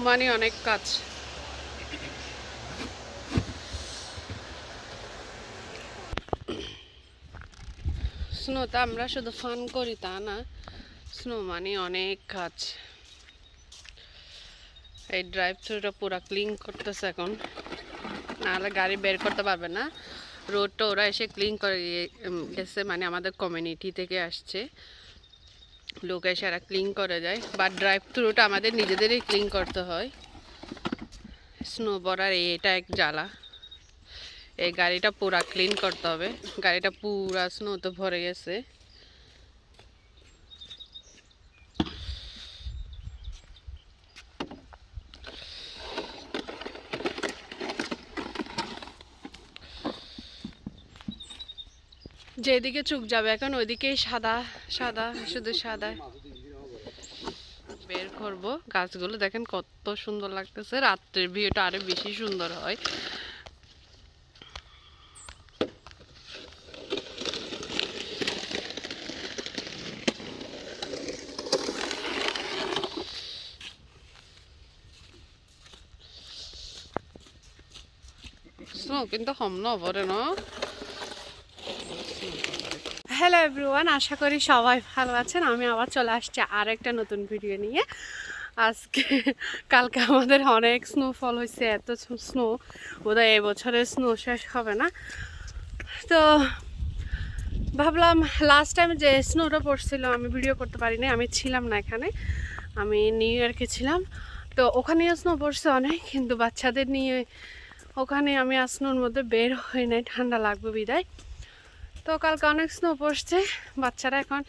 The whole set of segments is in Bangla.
মানে অনেক কাজ। স্নোতে আমরা শুধু ফান করি তা না, স্নো মানে অনেক কাজ। এই ড্রাইভ থ্রুটা পুরো ক্লিন করতেছে এখন, নাহলে গাড়ি বের করতে পারবে না। রোডটা ওরা এসে ক্লিন করে গেছে, মানে আমাদের কমিউনিটি থেকে আসছে লোক এসে এরা ক্লিন করে যায়, বাট ড্রাইভ থ্রুটা আমাদের নিজেদেরই ক্লিন করতে হয়। স্নো পড়ার এটা এক জ্বালা। এই গাড়িটা পুরা ক্লিন করতে হবে, গাড়িটা পুরা স্নোতে ভরে গেছে। যেদিকে চোখ যাবে এখন ওইদিকেই সাদা সাদা, শুধু সাদা। বের করব গাছগুলো, দেখেন কত সুন্দর লাগতেছে, রাত্রের ভিউটা আরো বেশি সুন্দর হয়। স্নো কিন্তু কম না পরে না। হ্যালো এভরিওয়ান, আশা করি সবাই ভালো আছেন। আমি আবার চলে আসছি আর একটা নতুন ভিডিও নিয়ে। আজকে কালকে আমাদের অনেক স্নোফল হয়েছে, এত স্নো, বোধহয় এবছরের স্নো শেষ হবে না। তো ভাবলাম লাস্ট টাইম যে স্নোটা পড়ছিল আমি ভিডিও করতে পারিনি, আমি ছিলাম না এখানে, আমি নিউ ইয়র্কে ছিলাম। তো ওখানেও স্নো পড়ছে অনেক, কিন্তু বাচ্চাদের নিয়ে ওখানে আমি স্নোর মধ্যে বের হই নাই, ঠান্ডা লাগবে বিদায়। তো কালকে অনেক স্নো পড়ছে, বাচ্চারা এখন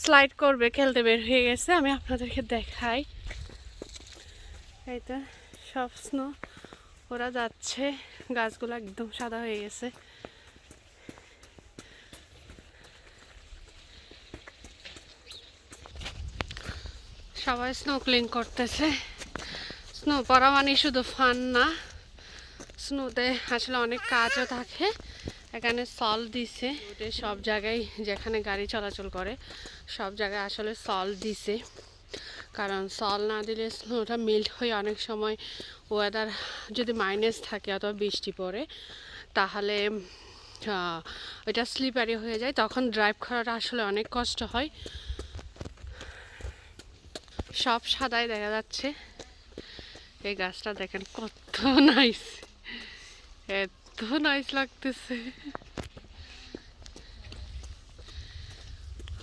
স্লাইড করবে, খেলতে বের হয়ে গেছে। আমি আপনাদেরকে দেখাই, এই তো সব স্নো, ওরা যাচ্ছে, গাছগুলো একদম সাদা হয়ে গেছে। সবাই স্নো ক্লিন করতেছে। স্নো পড়া মানে শুধু ফান না, স্নোতে আসলে অনেক কাজও থাকে। এখানে সল্ট দিছে, সব জায়গায় যেখানে গাড়ি চলাচল করে সব জায়গায় আসলে সল্ট দিছে, কারণ সল্ট না দিলে স্নোটা মেল্ট হয়ে অনেক সময় ওয়েদার যদি মাইনাস থাকে অথবা বৃষ্টি পড়ে তাহলে ওইটা স্লিপারি হয়ে যায়, তখন ড্রাইভ করাটা আসলে অনেক কষ্ট হয়। সব সাদাই দেখা যাচ্ছে। এই গাছটা দেখেন কত নাইস, এত নাইস লাগতেছে।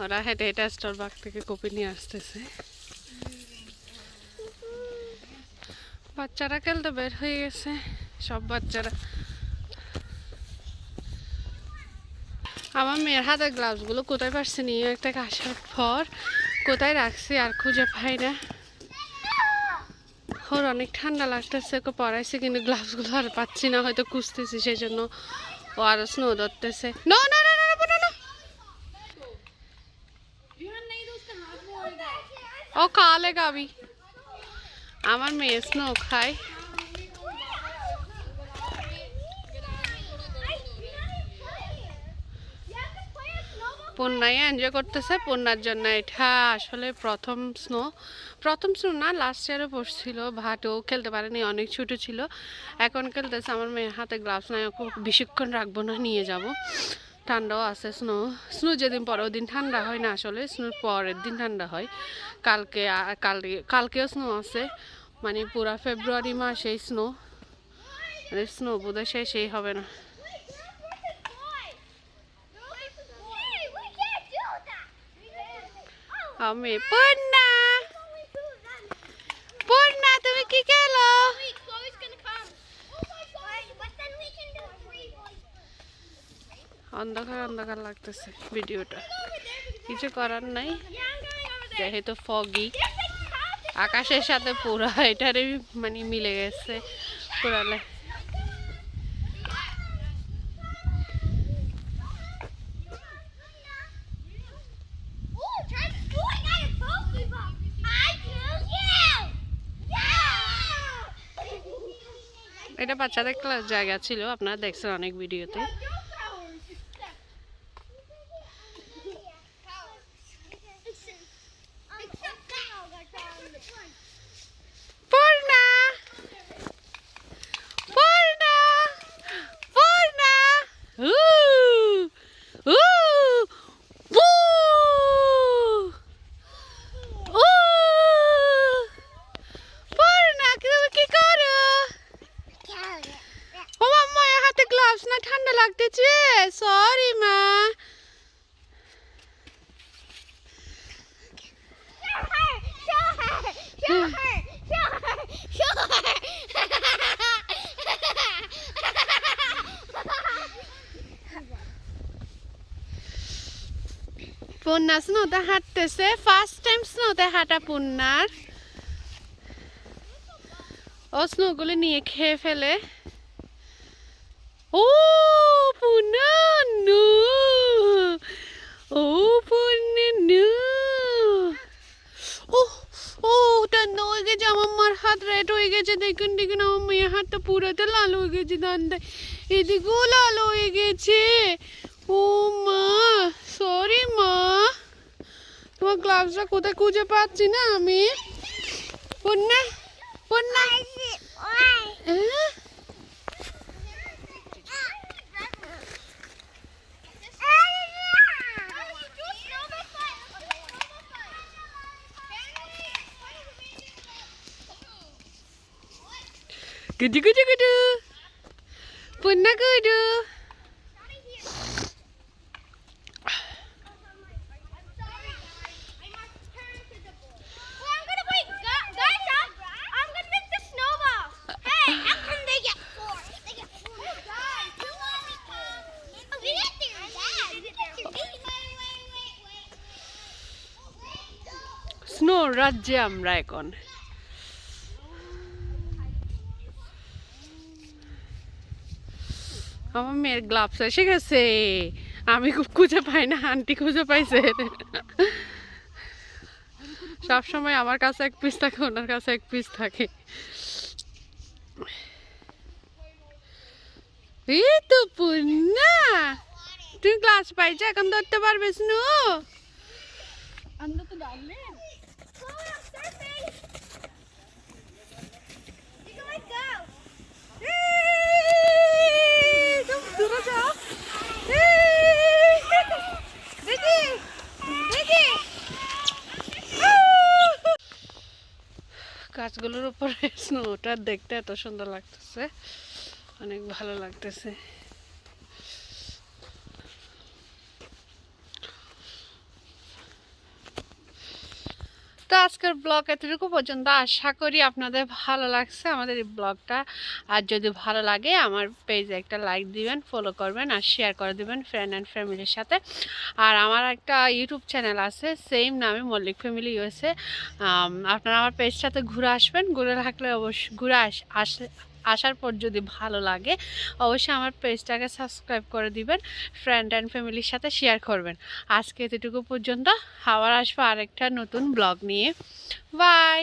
ওরা হেঁটে হেঁটে স্টারবাক থেকে কপি নিয়ে আসতেছে। বাচ্চারা খেলতে বের হয়ে গেছে, সব বাচ্চারা। আমার মেয়ের হাতে গ্লাভসগুলো কোথায় পারছে নিয়ে একটা আসার পর কোথায় রাখছি আর খুঁজে পাই না। ওর অনেক ঠান্ডা লাগতেছে, ওকে পড়াইছে কিন্তু গ্লাভসগুলো আর পাচ্ছি না, হয়তো খুঁজতেছি সেই জন্য ও আরো স্নো ধরতেছে। না না না না না, ও খালে গাবি। আমার মেয়ে স্নো খায়। পূর্ণাই এনজয় করতেছে, পূর্ণার জন্য এটা আসলে প্রথম স্নো না, লাস্ট ইয়ারে পড়ছিল, ভাট ও খেলতে পারেনি, অনেক ছোটো ছিল, এখন খেলতেছে। আমার মেয়ের হাতে গ্লাভস নাই, ওকে বেশিক্ষণ রাখবো না, নিয়ে যাব। ঠান্ডাও আছে, স্নো যেদিন পরে ওদিন ঠান্ডা হয় না, আসলে স্নোর পরের দিন ঠান্ডা হয়। কালকেও স্নো আছে, মানে পুরা ফেব্রুয়ারি মাসে স্নো, মানে স্নো বোধহয় শেষই হবে না। আমি পূর্ণা, পূর্ণা তুমি কি খেলো? অন্ধকার অন্ধকার লাগতেছে ভিডিওটা, কিছু করার নাই, যেহেতু ফগি আকাশের সাথে পুরা এটারই মানে মিলে গেছে পুরালে। এটা বাচ্চাদের খেলার জায়গা ছিল, আপনারা দেখছেন অনেক ভিডিওতে। পূর্ণা না ঠান্ডা লাগতেছে সরি মা পূর্ণা স্নোতে হাঁটতেছে ফার্স্ট টাইম স্নোতে হাঁটা পূর্ণার ও স্নোগুলো নিয়ে খেয়ে ফেলে ও পূর্ণা নু ও পূর্ণা নু ও ও টান্না হয়ে গেছে আমার মার হাত রেড হয়ে গেছে দেখুন দেখুন আমার মেয়ের হাতটা পুরোটা লাল হয়ে গেছে দান্দায় এদিকেও লাল হয়ে গেছে ও মা সরি মা তোমার গ্লাভসটা কোথায় খুঁজে পাচ্ছি না আমি Purna Purna Kudu kudu kudu. Puna kudu. Snow রাজ্যে আমরা এখন আমার মেয়ের গ্লাভস এসে গেছে আমি খুব খুঁজে পাই না আন্টি খুঁজে পাইছে সব সময় আমার কাছে এক পিস থাকে ওনার কাছে এক পিস থাকে এই তো পূর্ণা তুই গ্লাস পাইছো এখন ধরতে পারবে স্নো গাছগুলোর উপরে স্নোটা দেখতে এত সুন্দর লাগতেছে অনেক ভালো লাগতেছে তো আজকের ব্লগ এতটুকু পর্যন্ত আশা করি আপনাদের ভালো লাগছে আমাদের এই ব্লগটা আর যদি ভালো লাগে আমার পেজে একটা লাইক দিবেন ফলো করবেন আর শেয়ার করে দিবেন ফ্রেন্ড অ্যান্ড ফ্যামিলির সাথে আর আমার একটা ইউটিউব চ্যানেল আছে সেম নামে মল্লিক ফ্যামিলি ইউএসএ আপনারা আমার পেজটাতে ঘুরে আসবেন ঘুরে থাকলে অবশ্যই ঘুরে আসার পর যদি ভালো লাগে অবশ্যই আমার পেজটাকে সাবস্ক্রাইব করে দিবেন ফ্রেন্ড অ্যান্ড ফ্যামিলির সাথে শেয়ার করবেন আজকে এতটুকু পর্যন্ত আবার আসবো আরেকটা নতুন ব্লগ নিয়ে বাই